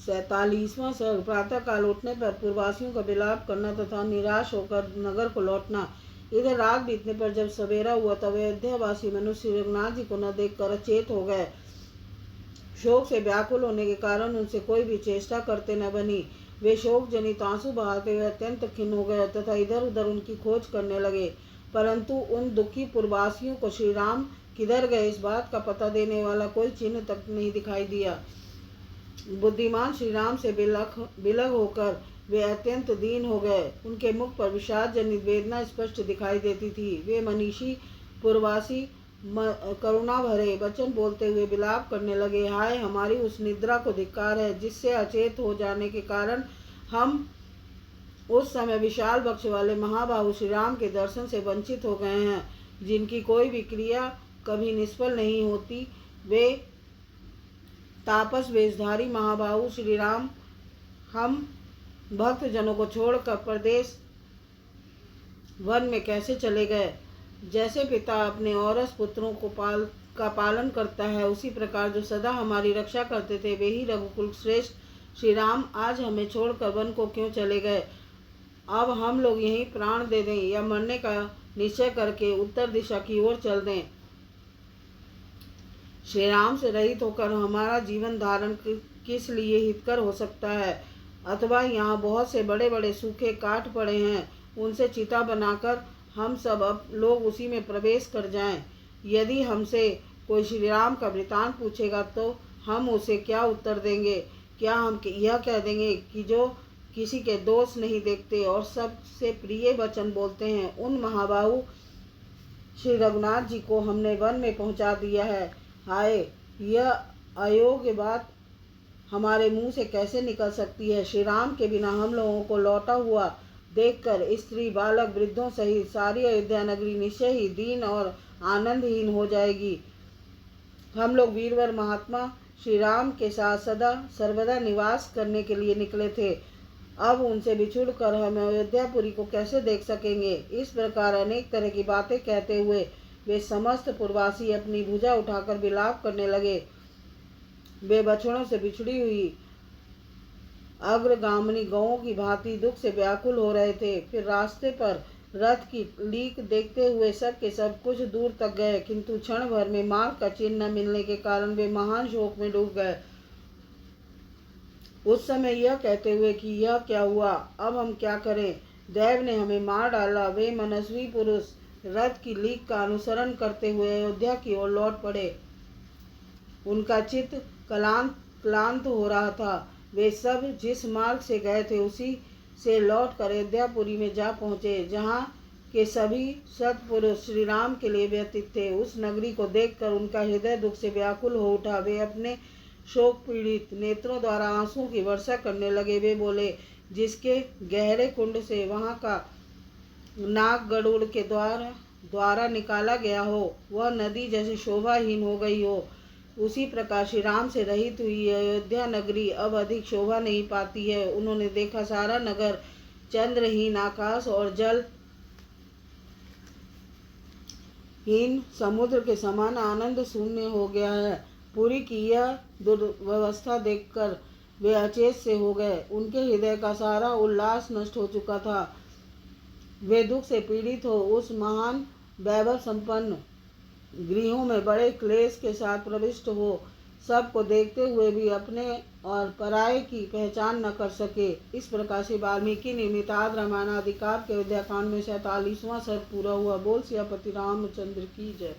47वां सर्ग। प्रातः काल उठने पर पूर्ववासियों का विलाप करना तथा निराश होकर नगर को लौटना। इधर रात बीतने पर जब सवेरा हुआ तब अयोध्यावासी मनुष्य रघुनाथ जी को न देखकर अचेत हो गए। शोक से व्याकुल होने के कारण उनसे कोई भी चेष्टा करते न बनी। वे शोक जनित आंसू बहाते हुए अत्यंत खिन्न हो गए तथा इधर उधर उनकी खोज करने लगे, परंतु उन दुखी पूर्ववासियों को श्री राम किधर गए इस बात का पता देने वाला कोई चिन्ह तक नहीं दिखाई दिया। बुद्धिमान श्री राम से विलग होकर वे अत्यंत दीन हो गए। उनके मुख पर विषाद जनित वेदना स्पष्ट दिखाई देती थी। वे मनीषी पूर्ववासी करुणा भरे वचन बोलते हुए विलाप करने लगे। हाय, हमारी उस निद्रा को धिक्कार है जिससे अचेत हो जाने के कारण हम उस समय विशाल वक्ष वाले महाबाहु श्री राम के दर्शन से वंचित हो गए हैं, जिनकी कोई भी क्रिया कभी निष्फल नहीं होती। वे तापस वेशधारी महाबाहु श्री राम हम भक्त जनों को छोड़कर प्रदेश वन में कैसे चले गए। जैसे पिता अपने औरस पुत्रों को पालन करता है, उसी प्रकार जो सदा हमारी रक्षा करते थे वे ही रघुकुल श्रेष्ठ श्री राम आज हमें छोड़कर वन को क्यों चले गए। अब हम लोग यहीं प्राण दे दें या मरने का निश्चय करके उत्तर दिशा की ओर चल दें। श्री राम से रहित होकर हमारा जीवन धारण किस लिए हितकर हो सकता है। अथवा यहाँ बहुत से बड़े बड़े सूखे काट पड़े हैं, उनसे चिता बनाकर हम सब लोग उसी में प्रवेश कर जाएं। यदि हमसे कोई श्री राम का वृतांत पूछेगा तो हम उसे क्या उत्तर देंगे। क्या हम यह कह देंगे कि जो किसी के दोष नहीं देखते और सबसे प्रिय वचन बोलते हैं, उन महाबाहु श्री रघुनाथ जी को हमने वन में पहुंचा दिया है। हाय, यह अयोग्य बात हमारे मुंह से कैसे निकल सकती है। श्री राम के बिना हम लोगों को लौटा हुआ देखकर स्त्री बालक वृद्धों सहित सारी अयोध्या नगरी निश्चय ही दीन और आनंदहीन हो जाएगी। हम लोग वीरवर महात्मा श्री राम के साथ सदा सर्वदा निवास करने के लिए निकले थे। अब उनसे बिछुड़कर हम अयोध्यापुरी को कैसे देख सकेंगे। इस प्रकार अनेक तरह की बातें कहते हुए वे समस्त पूर्ववासी अपनी भुजा उठाकर विलाप करने लगे। वे बछड़ों से बिछड़ी हुई अग्रगामिनी गौओं की भांति दुख से व्याकुल हो रहे थे। फिर रास्ते पर रथ की लीक देखते हुए सब के सब कुछ दूर तक गए, किंतु क्षण भर में मार्ग का चिन्ह न मिलने के कारण वे महान शोक में डूब गए। उस समय यह कहते हुए कि यह क्या हुआ, अब हम क्या करें, दैव ने हमें मार डाला। वे मनस्वी पुरुष रथ की लीक का अनुसरण करते हुए अयोध्या की ओर लौट पड़े। उनका चित्त क्लांत हो रहा था। वे सब जिस मार्ग से गए थे उसी से लौटकर अयोध्यापुरी में जा पहुँचे, जहाँ के सभी सत्पुरुष श्री राम के लिए व्यतीत थे। उस नगरी को देखकर उनका हृदय दुख से व्याकुल हो उठा। वे अपने शोक पीड़ित नेत्रों द्वारा आंसुओं की वर्षा करने लगे। वे बोले, जिसके गहरे कुंड से वहाँ का नाग गरुड़ के द्वारा निकाला गया हो, वह नदी जैसी शोभाहीन हो गई हो, उसी प्रकार श्री राम से रहित हुई अयोध्या नगरी अब अधिक शोभा नहीं पाती है। उन्होंने देखा सारा नगर चंद्रहीन, आकाश और जल हीन समुद्र के समान आनंद शून्य हो गया है। पुरी की यह दुर्व्यवस्था देखकर वे अचेत से हो गए। उनके हृदय का सारा उल्लास नष्ट हो चुका था। वे दुख से पीड़ित हो उस महान वैभव संपन्न गृहों में बड़े क्लेश के साथ प्रविष्ट हो सबको देखते हुए भी अपने और पराये की पहचान न कर सके। इस प्रकार से वाल्मीकि निर्मित आदि रामायणाधिकार के अयोध्याकांड में 47वां सर्ग पूरा हुआ। बोल सियापति रामचंद्र की जय।